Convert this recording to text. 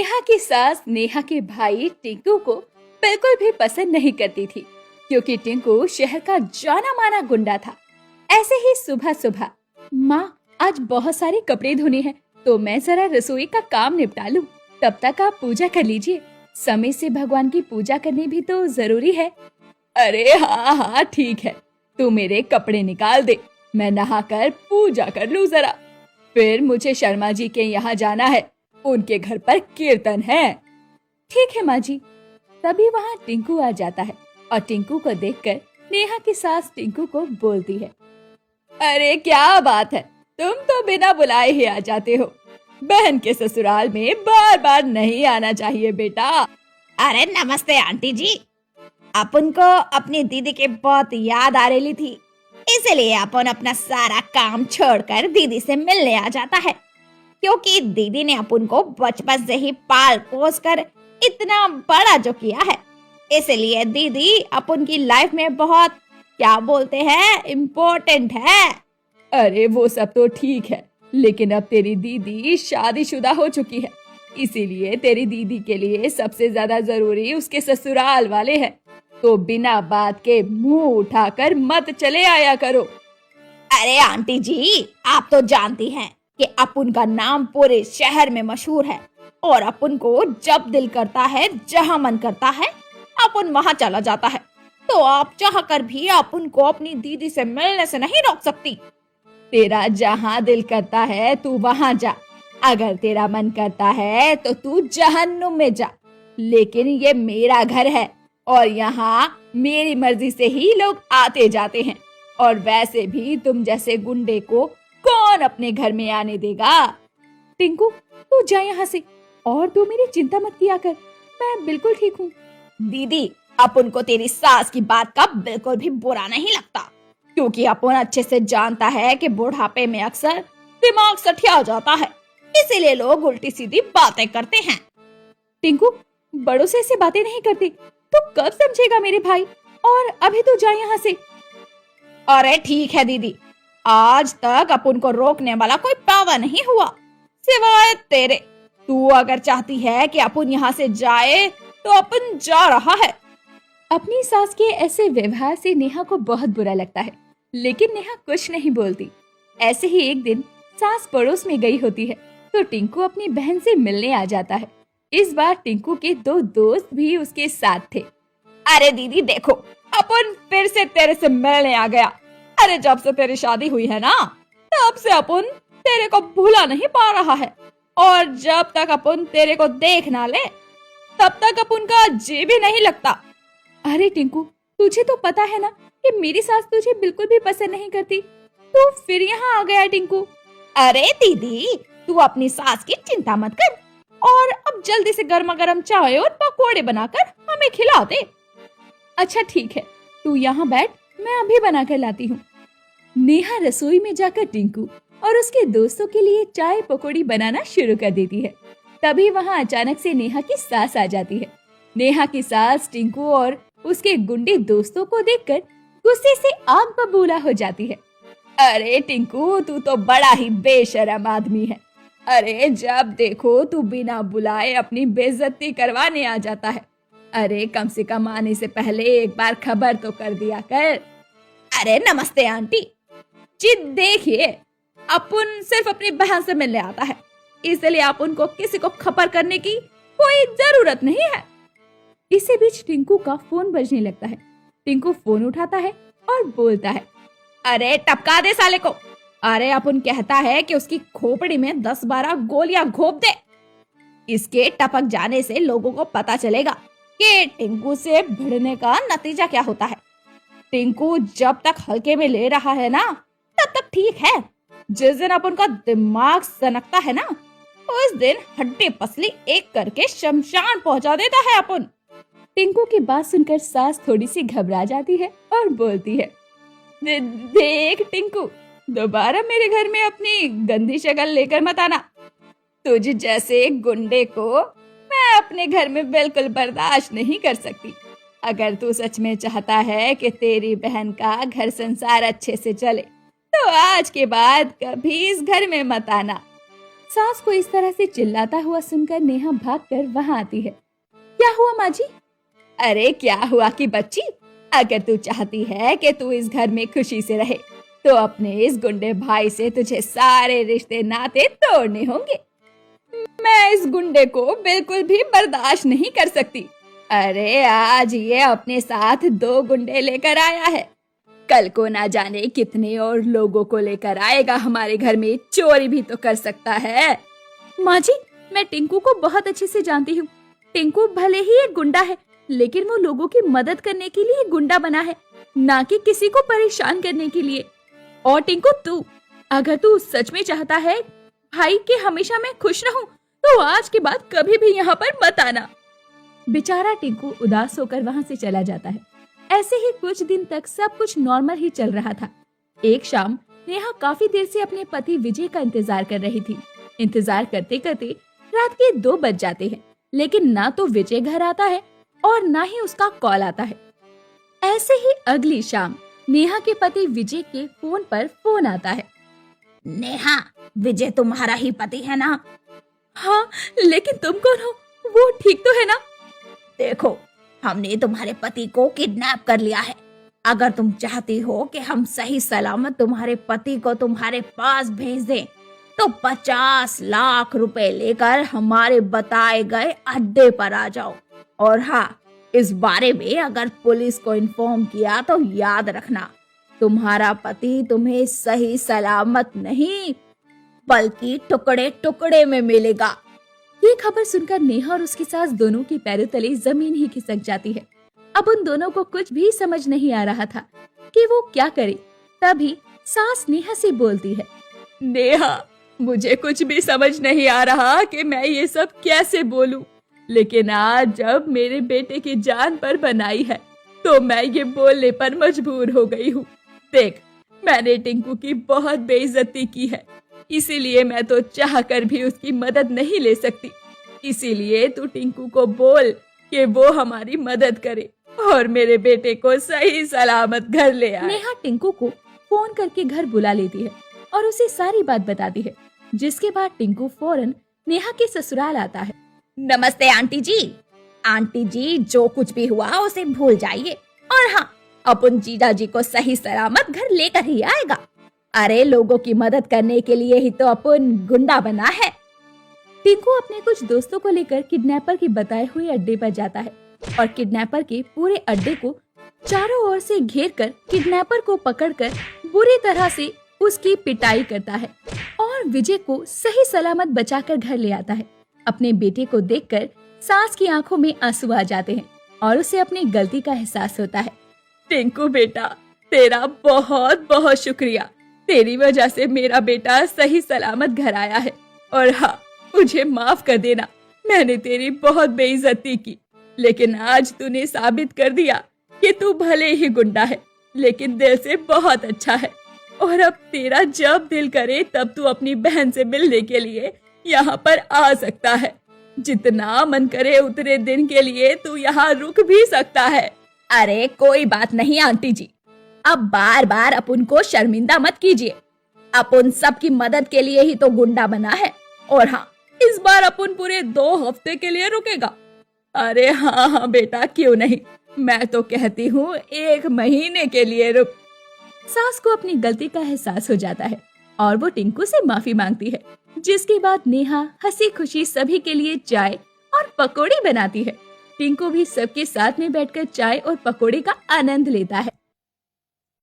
नेहा की सास नेहा के भाई टिंकू को बिल्कुल भी पसंद नहीं करती थी, क्योंकि टिंकू शहर का जाना माना गुंडा था। ऐसे ही सुबह सुबह, माँ आज बहुत सारे कपड़े धोने हैं, तो मैं जरा रसोई का काम निपटा लूं। तब तक आप पूजा कर लीजिए। समय से भगवान की पूजा करनी भी तो जरूरी है। अरे हाँ हाँ ठीक है, तू मेरे कपड़े निकाल दे, मैं नहाकर पूजा कर लूं जरा। फिर मुझे शर्मा जी के यहाँ जाना है, उनके घर पर कीर्तन है। ठीक है माँ जी। तभी वहाँ टिंकू आ जाता है और टिंकू को देखकर नेहा की सास टिंकू को बोलती है, अरे क्या बात है, तुम तो बिना बुलाए ही आ जाते हो। बहन के ससुराल में बार बार नहीं आना चाहिए बेटा। अरे नमस्ते आंटी जी, अपन को अपनी दीदी की बहुत याद आ रही थी, इसलिए अपन अपना सारा काम छोड़कर दीदी से मिलने आ जाता है। क्योंकि दीदी ने अपन को बचपन से ही पाल पोस कर इतना बड़ा जो किया है, इसलिए दीदी अपन की लाइफ में बहुत क्या बोलते हैं इम्पोर्टेंट है। अरे वो सब तो ठीक है, लेकिन अब तेरी दीदी शादीशुदा हो चुकी है, इसीलिए तेरी दीदी के लिए सबसे ज्यादा जरूरी उसके ससुराल वाले हैं। तो बिना बात के मुंह उठाकर मत चले आया करो। अरे आंटी जी, आप तो जानती हैं कि अपन का नाम पूरे शहर में मशहूर है, और अपन को जब दिल करता है, जहाँ मन करता है, अपन वहाँ चला जाता है। तो आप चाह कर भी अपन को अपनी दीदी से मिलने से नहीं रोक सकती। तेरा जहाँ दिल करता है तू वहाँ जा, अगर तेरा मन करता है तो तू जहन्नुम में जा, लेकिन ये मेरा घर है और यहाँ मेरी मर्जी से ही लोग आते जाते हैं, और वैसे भी तुम जैसे गुंडे को कौन अपने घर में आने देगा। टिंकू तू जा यहाँ से, और तू मेरी चिंता मत किया कर, मैं बिल्कुल ठीक हूँ। दीदी, अपन को तेरी सास की बात का बिल्कुल भी बुरा नहीं लगता, क्योंकि अपन अच्छे से जानता है कि बुढ़ापे में अक्सर दिमाग सठिया जाता है, इसीलिए लोग उल्टी सीधी बातें करते हैं। टिंकू बड़ों से ऐसी बातें नहीं करती, तू कब समझेगा मेरे भाई, और अभी तू जा यहाँ से। अरे ठीक है दीदी, आज तक अपन को रोकने वाला कोई पावा नहीं हुआ सिवाय तेरे। तू अगर चाहती है कि अपन यहाँ से जाए तो अपन जा रहा है। अपनी सास के ऐसे व्यवहार से नेहा को बहुत बुरा लगता है, लेकिन नेहा कुछ नहीं बोलती। ऐसे ही एक दिन सास पड़ोस में गई होती है, तो टिंकू अपनी बहन से मिलने आ जाता है। इस बार टिंकू के दो दोस्त भी उसके साथ थे। अरे दीदी देखो, अपन फिर से तेरे से मिलने आ गया। अरे जब से तेरी शादी हुई है ना, तब से अपन तेरे को भूला नहीं पा रहा है, और जब तक अपन तेरे को देख ना ले, तब तक अपन का जी भी नहीं लगता। अरे टिंकू, तुझे तो पता है ना कि मेरी सास तुझे बिल्कुल भी पसंद नहीं करती, तू फिर यहाँ आ गया टिंकू। अरे दीदी, तू अपनी सास की चिंता मत कर, और अब जल्दी से गर्मा गर्म चाय और पकोड़े बनाकर हमें खिला दे। अच्छा ठीक है, तू यहाँ बैठ, मैं अभी बना कर लाती हूँ। नेहा रसोई में जाकर टिंकू और उसके दोस्तों के लिए चाय पकौड़ी बनाना शुरू कर देती है। तभी वहाँ अचानक से नेहा की सास आ जाती है। नेहा की सास टिंकू और उसके गुंडे दोस्तों को देखकर गुस्से से आग बबूला हो जाती है। अरे टिंकू, तू तो बड़ा ही बेशरम आदमी है। अरे जब देखो तू बिना बुलाए अपनी बेइज्जती करवाने आ जाता है। अरे कम से कम आने से पहले एक बार खबर तो कर दिया कर। अरे नमस्ते आंटी जी, देखिए अपन सिर्फ अपनी बहन से मिलने आता है, इसलिए आप उनको किसी को खबर करने की कोई जरूरत नहीं है। इसी बीच टिंकू का फोन बजने लगता है। टिंकू फोन उठाता है और बोलता है, अरे टपका दे साले को। अरे अपन कहता है कि उसकी खोपड़ी में 10-12 गोलियां घोप दे। इसके टपक जाने से लोगों को पता चलेगा कि टिंकू से भिड़ने का नतीजा क्या होता है। टिंकू जब तक हल्के में ले रहा है ना, तब तक ठीक है। जिस दिन अपन का दिमाग सनकता है ना, उस दिन हड्डी पसली एक करके शमशान पहुंचा देता है अपन। टिंकू की बात सुनकर सास थोड़ी सी घबरा जाती है और बोलती है, देख टिंकू, दोबारा मेरे घर में अपनी गंदी शक्ल लेकर मत आना। तुझ जैसे गुंडे को मैं अपने घर में बिल्कुल बर्दाश्त नहीं कर सकती। अगर तू सच में चाहता है कि तेरी बहन का घर संसार अच्छे से चले, तो आज के बाद कभी इस घर में मत आना। सास को इस तरह से चिल्लाता हुआ सुनकर नेहा भागकर वहां आती है। क्या हुआ माँ जी? अरे क्या हुआ कि बच्ची, अगर तू चाहती है कि तू इस घर में खुशी से रहे तो अपने इस गुंडे भाई से तुझे सारे रिश्ते नाते तोड़ने होंगे। मैं इस गुंडे को बिल्कुल भी बर्दाश्त नहीं कर सकती। अरे आज ये अपने साथ 2 गुंडे लेकर आया है, कल को ना जाने कितने और लोगों को लेकर आएगा हमारे घर में, चोरी भी तो कर सकता है। माँ जी, मैं टिंकू को बहुत अच्छे से जानती हूँ। टिंकू भले ही एक गुंडा है, लेकिन वो लोगों की मदद करने के लिए गुंडा बना है, ना कि किसी को परेशान करने के लिए। और टिंकू तू, अगर तू सच में चाहता है भाई कि हमेशा मैं खुश रहूं, तो आज के बाद कभी भी यहाँ पर मत आना। बेचारा टिंकू उदास होकर वहाँ से चला जाता है। ऐसे ही कुछ दिन तक सब कुछ नॉर्मल ही चल रहा था। एक शाम नेहा काफी देर से अपने पति विजय का इंतजार कर रही थी। इंतजार करते करते रात के 2 बज जाते हैं, लेकिन ना तो विजय घर आता है और ना ही उसका कॉल आता है। ऐसे ही अगली शाम नेहा के पति विजय के फोन पर फोन आता है। नेहा, विजय तुम्हारा ही पति है ना? हाँ, लेकिन तुम कौन हो? वो ठीक तो है ना? देखो, हमने तुम्हारे पति को किडनैप कर लिया है। अगर तुम चाहती हो कि हम सही सलामत तुम्हारे पति को तुम्हारे पास भेज दें, तो 50 लाख रुपए लेकर हमारे बताए गए अड्डे पर आ जाओ। और हाँ, इस बारे में अगर पुलिस को इन्फॉर्म किया तो याद रखना, तुम्हारा पति तुम्हें सही सलामत नहीं बल्कि टुकड़े टुकड़े में मिलेगा। ये खबर सुनकर नेहा और उसकी सास दोनों के पैरों तले जमीन ही खिसक जाती है। अब उन दोनों को कुछ भी समझ नहीं आ रहा था कि वो क्या करे। तभी सास नेहा से बोलती है, नेहा, मुझे कुछ भी समझ नहीं आ रहा कि मैं ये सब कैसे बोलूं, लेकिन आज जब मेरे बेटे की जान पर बनाई है तो मैं ये बोलने पर मजबूर हो गई हूँ। देख, मैंने टिंकू की बहुत बेइज्जती की है, इसीलिए मैं तो चाह कर भी उसकी मदद नहीं ले सकती। इसीलिए तू टिंकू को बोल कि वो हमारी मदद करे और मेरे बेटे को सही सलामत घर ले आए। नेहा टिंकू को फोन करके घर बुला लेती है और उसे सारी बात बताती है, जिसके बाद टिंकू फौरन नेहा के ससुराल आता है। नमस्ते आंटी जी। आंटी जी, जो कुछ भी हुआ उसे भूल जाइए, और हाँ, अपन जीजा जी को सही सलामत घर लेकर ही आएगा। अरे लोगों की मदद करने के लिए ही तो अपन गुंडा बना है। टिंकू अपने कुछ दोस्तों को लेकर किडनैपर के बताए हुए अड्डे पर जाता है और किडनैपर के पूरे अड्डे को चारों ओर से घेरकर किडनैपर को पकड़कर बुरी तरह से उसकी पिटाई करता है और विजय को सही सलामत बचाकर घर ले आता है। अपने बेटे को देखकर सास की आंखों में आंसू आ जाते हैं और उसे अपनी गलती का एहसास होता है। टिंकू बेटा, तेरा बहुत बहुत शुक्रिया। तेरी वजह से मेरा बेटा सही सलामत घर आया है। और हाँ, मुझे माफ कर देना, मैंने तेरी बहुत बेइज्जती की, लेकिन आज तूने साबित कर दिया कि तू भले ही गुंडा है, लेकिन दिल से बहुत अच्छा है। और अब तेरा जब दिल करे तब तू अपनी बहन से मिलने के लिए यहाँ पर आ सकता है। जितना मन करे उतने दिन के लिए तू यहाँ रुक भी सकता है। अरे कोई बात नहीं आंटी जी, अब बार बार अपन को शर्मिंदा मत कीजिए। अपन सबकी मदद के लिए ही तो गुंडा बना है। और हाँ, इस बार अपन पूरे 2 हफ्ते के लिए रुकेगा। अरे हाँ हाँ बेटा, क्यों नहीं, मैं तो कहती हूँ 1 महीने के लिए रुक। सास को अपनी गलती का एहसास हो जाता है और वो टिंकू से माफी मांगती है, जिसके बाद नेहा हंसी खुशी सभी के लिए चाय और पकौड़ी बनाती है। टिंकू भी सबके साथ में बैठकर चाय और पकौड़े का आनंद लेता है।